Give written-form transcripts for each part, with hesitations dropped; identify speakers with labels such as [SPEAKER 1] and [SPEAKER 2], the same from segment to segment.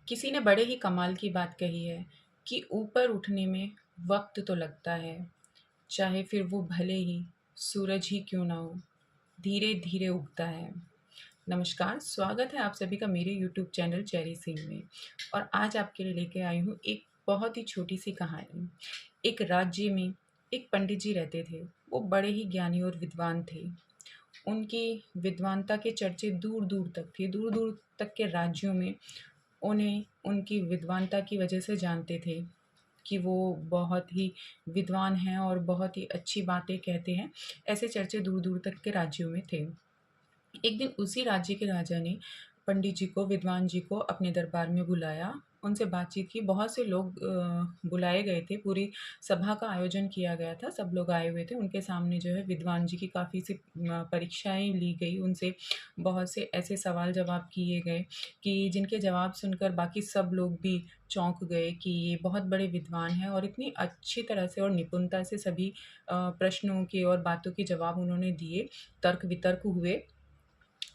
[SPEAKER 1] किसी ने बड़े ही कमाल की बात कही है कि ऊपर उठने में वक्त तो लगता है, चाहे फिर वो भले ही सूरज ही क्यों ना हो, धीरे धीरे उगता है। नमस्कार, स्वागत है आप सभी का मेरे यूट्यूब चैनल चेरी सिंह में। और आज आपके लिए लेके आई हूँ एक बहुत ही छोटी सी कहानी। एक राज्य में एक पंडित जी रहते थे। वो बड़े ही ज्ञानी और विद्वान थे। उनकी विद्वानता के चर्चे दूर दूर तक थे, दूर दूर तक के राज्यों में उन्हें उनकी विद्वानता की वजह से जानते थे कि वो बहुत ही विद्वान हैं और बहुत ही अच्छी बातें कहते हैं। ऐसे चर्चे दूर दूर तक के राज्यों में थे। एक दिन उसी राज्य के राजा ने पंडित जी को, विद्वान जी को अपने दरबार में बुलाया। उनसे बातचीत की। बहुत से लोग बुलाए गए थे। पूरी सभा का आयोजन किया गया था। सब लोग आए हुए थे। उनके सामने जो है विद्वान जी की काफ़ी सी परीक्षाएं ली गई। उनसे बहुत से ऐसे सवाल जवाब किए गए कि जिनके जवाब सुनकर बाकी सब लोग भी चौंक गए कि ये बहुत बड़े विद्वान हैं, और इतनी अच्छी तरह से और निपुणता से सभी प्रश्नों के और बातों के जवाब उन्होंने दिए। तर्क वितर्क हुए।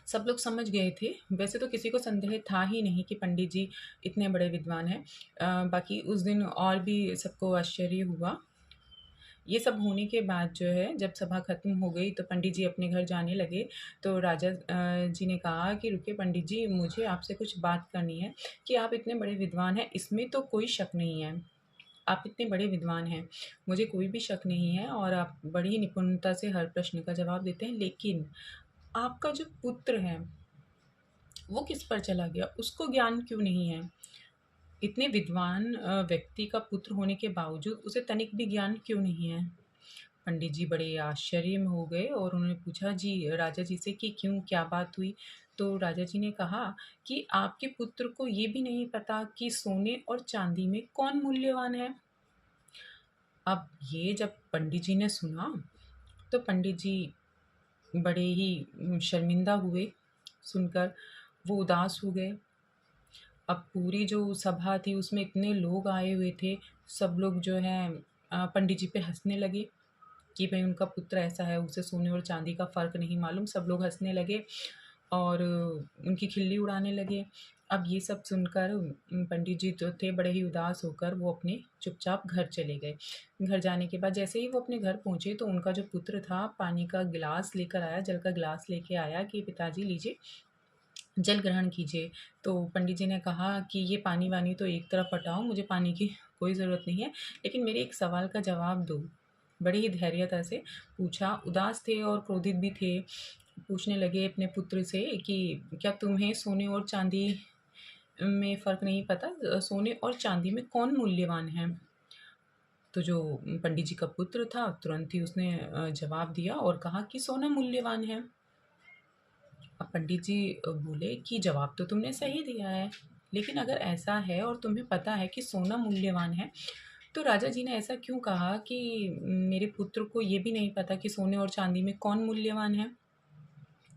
[SPEAKER 1] सब लोग समझ गए थे। वैसे तो किसी को संदेह था ही नहीं कि पंडित जी इतने बड़े विद्वान हैं। बाकी उस दिन और भी सबको आश्चर्य हुआ। ये सब होने के बाद जो है, जब सभा खत्म हो गई तो पंडित जी अपने घर जाने लगे। तो राजा जी ने कहा कि रुकिए पंडित जी, मुझे आपसे कुछ बात करनी है। कि आप इतने बड़े विद्वान हैं, इसमें तो कोई शक नहीं है। आप इतने बड़े विद्वान हैं, मुझे कोई भी शक नहीं है, और आप बड़ी ही निपुणता से हर प्रश्न का जवाब देते हैं। लेकिन आपका जो पुत्र है, वो किस पर चला गया? उसको ज्ञान क्यों नहीं है? इतने विद्वान व्यक्ति का पुत्र होने के बावजूद उसे तनिक भी ज्ञान क्यों नहीं है? पंडित जी बड़े आश्चर्य में हो गए और उन्होंने पूछा जी राजा जी से कि क्यों, क्या बात हुई? तो राजा जी ने कहा कि आपके पुत्र को ये भी नहीं पता कि सोने और चांदी में कौन मूल्यवान है। अब ये जब पंडित जी ने सुना तो पंडित जी बड़े ही शर्मिंदा हुए सुनकर। वो उदास हो गए। अब पूरी जो सभा थी उसमें इतने लोग आए हुए थे। सब लोग जो है पंडित जी पे हंसने लगे कि भाई उनका पुत्र ऐसा है, उसे सोने और चांदी का फ़र्क नहीं मालूम। सब लोग हंसने लगे और उनकी खिल्ली उड़ाने लगे। अब ये सब सुनकर पंडित जी जो थे बड़े ही उदास होकर वो अपने चुपचाप घर चले गए। घर जाने के बाद जैसे ही वो अपने घर पहुँचे तो उनका जो पुत्र था पानी का गिलास लेकर आया, जल का गिलास लेके आया कि पिताजी लीजिए, जल ग्रहण कीजिए। तो पंडित जी ने कहा कि ये पानी-वानी तो एक तरफ हटाओ, मुझे पानी की कोई ज़रूरत नहीं है, लेकिन मेरे एक सवाल का जवाब दो। बड़ी ही धैर्यता से पूछा। उदास थे और क्रोधित भी थे। पूछने लगे अपने पुत्र से कि क्या तुम्हें सोने और चांदी में फ़र्क नहीं पता? सोने और चांदी में कौन मूल्यवान है? तो जो पंडित जी का पुत्र था तुरंत ही उसने जवाब दिया और कहा कि सोना मूल्यवान है। अब पंडित जी बोले कि जवाब तो तुमने सही दिया है, लेकिन अगर ऐसा है और तुम्हें पता है कि सोना मूल्यवान है, तो राजा जी ने ऐसा क्यों कहा कि मेरे पुत्र को ये भी नहीं पता कि सोने और चांदी में कौन मूल्यवान है?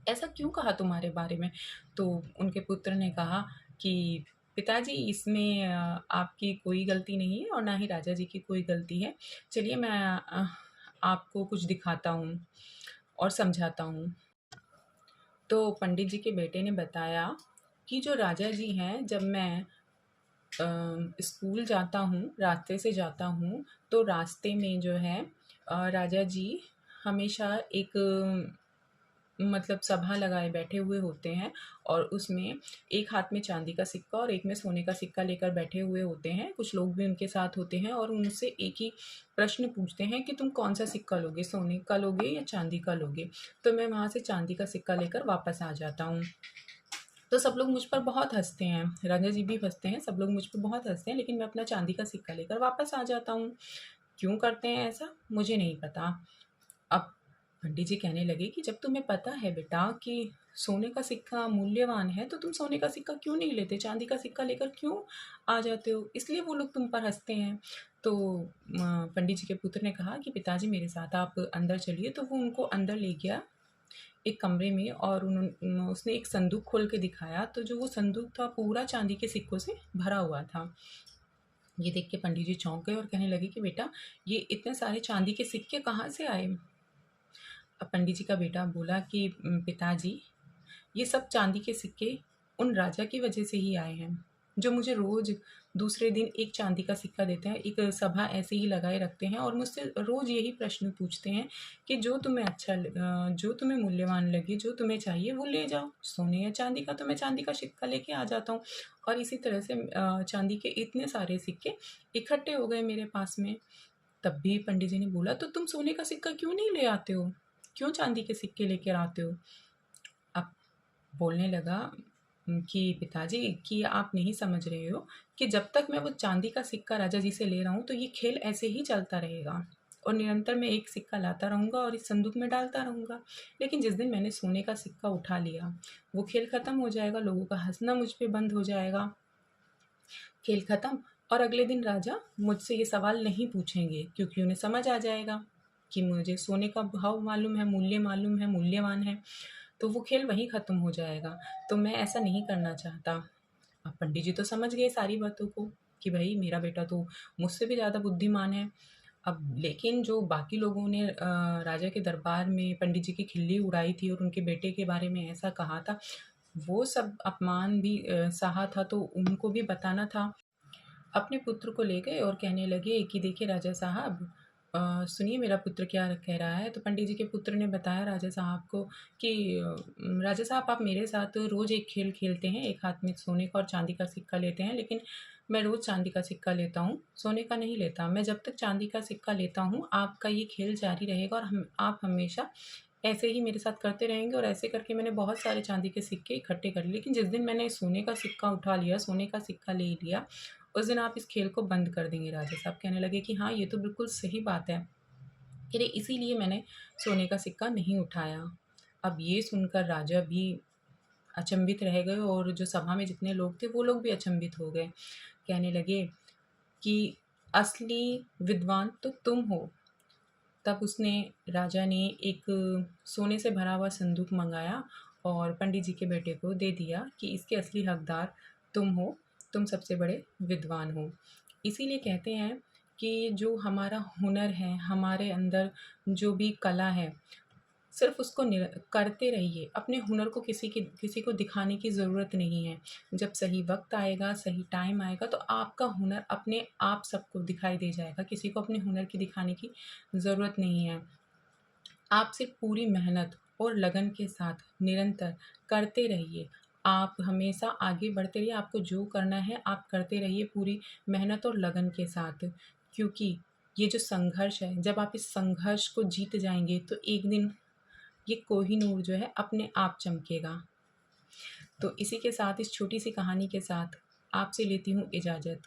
[SPEAKER 1] ऐसा क्यों कहा तुम्हारे बारे में? तो उनके पुत्र ने कहा कि पिताजी इसमें आपकी कोई गलती नहीं है और ना ही राजा जी की कोई गलती है। चलिए मैं आपको कुछ दिखाता हूँ और समझाता हूँ। तो पंडित जी के बेटे ने बताया कि जो राजा जी हैं, जब मैं स्कूल जाता हूँ, रास्ते से जाता हूँ, तो रास्ते में जो है राजा जी हमेशा एक मतलब सभा लगाए बैठे हुए होते हैं, और उसमें एक हाथ में चांदी का सिक्का और एक में सोने का सिक्का लेकर बैठे हुए होते हैं। कुछ लोग भी उनके साथ होते हैं और उनसे एक ही प्रश्न पूछते हैं कि तुम कौन सा सिक्का लोगे, सोने का लोगे या चांदी का लोगे? तो मैं वहाँ से चांदी का सिक्का लेकर वापस आ जाता हूँ। तो सब लोग मुझ पर बहुत हँसते हैं, राजा जी भी हँसते हैं, सब लोग मुझ पर बहुत हँसते हैं, लेकिन मैं अपना चांदी का सिक्का लेकर वापस आ जाता हूँ। क्यों करते हैं ऐसा? मुझे नहीं पता। अब पंडित जी कहने लगे कि जब तुम्हें पता है बेटा कि सोने का सिक्का मूल्यवान है, तो तुम सोने का सिक्का क्यों नहीं लेते? चांदी का सिक्का लेकर क्यों आ जाते हो? इसलिए वो लोग तुम पर हँसते हैं। तो पंडित जी के पुत्र ने कहा कि पिताजी मेरे साथ आप अंदर चलिए। तो वो उनको अंदर ले गया एक कमरे में, और उसने एक संदूक खोल के दिखाया। तो जो वो संदूक था पूरा चांदी के सिक्कों से भरा हुआ था। ये देख के पंडित जी चौंक गए और कहने लगे कि बेटा, ये इतने सारे चांदी के सिक्के कहाँ से आए? अब पंडित जी का बेटा बोला कि पिताजी, ये सब चांदी के सिक्के उन राजा की वजह से ही आए हैं। जो मुझे रोज़ दूसरे दिन एक चांदी का सिक्का देते हैं, एक सभा ऐसे ही लगाए रखते हैं और मुझसे रोज़ यही प्रश्न पूछते हैं कि जो तुम्हें मूल्यवान लगे, जो तुम्हें चाहिए वो ले जाओ। सोने या चांदी का तो मैं चांदी का सिक्का लेके आ जाता हूँ। और इसी तरह से चांदी के इतने सारे सिक्के इकट्ठे हो गए मेरे पास में। तब भी पंडित जी ने बोला, तो तुम सोने का सिक्का क्यों नहीं ले आते हो? क्यों चांदी के सिक्के लेकर आते हो? अब बोलने लगा कि पिताजी, कि आप नहीं समझ रहे हो कि जब तक मैं वो चांदी का सिक्का राजा जी से ले रहा हूँ तो ये खेल ऐसे ही चलता रहेगा और निरंतर मैं एक सिक्का लाता रहूँगा और इस संदूक में डालता रहूँगा। लेकिन जिस दिन मैंने सोने का सिक्का उठा लिया, वो खेल खत्म हो जाएगा, लोगों का हंसना मुझ पे बंद हो जाएगा, खेल खत्म। और अगले दिन राजा मुझसे ये सवाल नहीं पूछेंगे क्योंकि उन्हें समझ आ जाएगा कि मुझे सोने का भाव मालूम है, मूल्य मालूम है, मूल्यवान है। तो वो खेल वहीं ख़त्म हो जाएगा। तो मैं ऐसा नहीं करना चाहता। अब पंडित जी तो समझ गए सारी बातों को कि भाई मेरा बेटा तो मुझसे भी ज़्यादा बुद्धिमान है। अब लेकिन जो बाकी लोगों ने राजा के दरबार में पंडित जी की खिल्ली उड़ाई थी और उनके बेटे के बारे में ऐसा कहा था, वो सब अपमान भी सहा था, तो उनको भी बताना था। अपने पुत्र को ले गए और कहने लगे कि देखिए राजा साहब, सुनिए मेरा पुत्र क्या कह रहा है। तो पंडित जी के पुत्र ने बताया राजा साहब को कि राजा साहब, आप मेरे साथ रोज़ एक खेल खेलते हैं, एक हाथ में सोने का और चांदी का सिक्का लेते हैं, लेकिन मैं रोज़ चांदी का सिक्का लेता हूँ, सोने का नहीं लेता। मैं जब तक चांदी का सिक्का लेता हूँ आपका ये खेल जारी रहेगा और आप हमेशा ऐसे ही मेरे साथ करते रहेंगे। और ऐसे करके मैंने बहुत सारे चांदी के सिक्के इकट्ठे कर लिए, लेकिन जिस दिन मैंने सोने का सिक्का उठा लिया, सोने का सिक्का ले लिया, उस दिन आप इस खेल को बंद कर देंगे। राजा साहब कहने लगे कि हाँ, ये तो बिल्कुल सही बात है। अरे इसीलिए मैंने सोने का सिक्का नहीं उठाया। अब ये सुनकर राजा भी अचंभित रह गए और जो सभा में जितने लोग थे वो लोग भी अचंभित हो गए। कहने लगे कि असली विद्वान तो तुम हो। तब उसने राजा ने एक सोने से भरा हुआ संदूक मंगाया और पंडित जी के बेटे को दे दिया कि इसके असली हकदार तुम हो, तुम सबसे बड़े विद्वान हो। इसीलिए कहते हैं कि जो हमारा हुनर है, हमारे अंदर जो भी कला है, सिर्फ उसको करते रहिए। अपने हुनर को किसी को दिखाने की ज़रूरत नहीं है। जब सही वक्त आएगा, सही टाइम आएगा, तो आपका हुनर अपने आप सबको दिखाई दे जाएगा। किसी को अपने हुनर की दिखाने की ज़रूरत नहीं है। आप सिर्फ पूरी मेहनत और लगन के साथ निरंतर करते रहिए। आप हमेशा आगे बढ़ते रहिए। आपको जो करना है आप करते रहिए पूरी मेहनत और लगन के साथ, क्योंकि ये जो संघर्ष है, जब आप इस संघर्ष को जीत जाएंगे तो एक दिन ये कोहिनूर जो है अपने आप चमकेगा। तो इसी के साथ, इस छोटी सी कहानी के साथ आपसे लेती हूँ इजाज़त।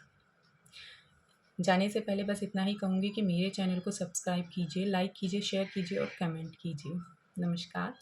[SPEAKER 1] जाने से पहले बस इतना ही कहूँगी कि मेरे चैनल को सब्सक्राइब कीजिए, लाइक कीजिए, शेयर कीजिए और कमेंट कीजिए। नमस्कार।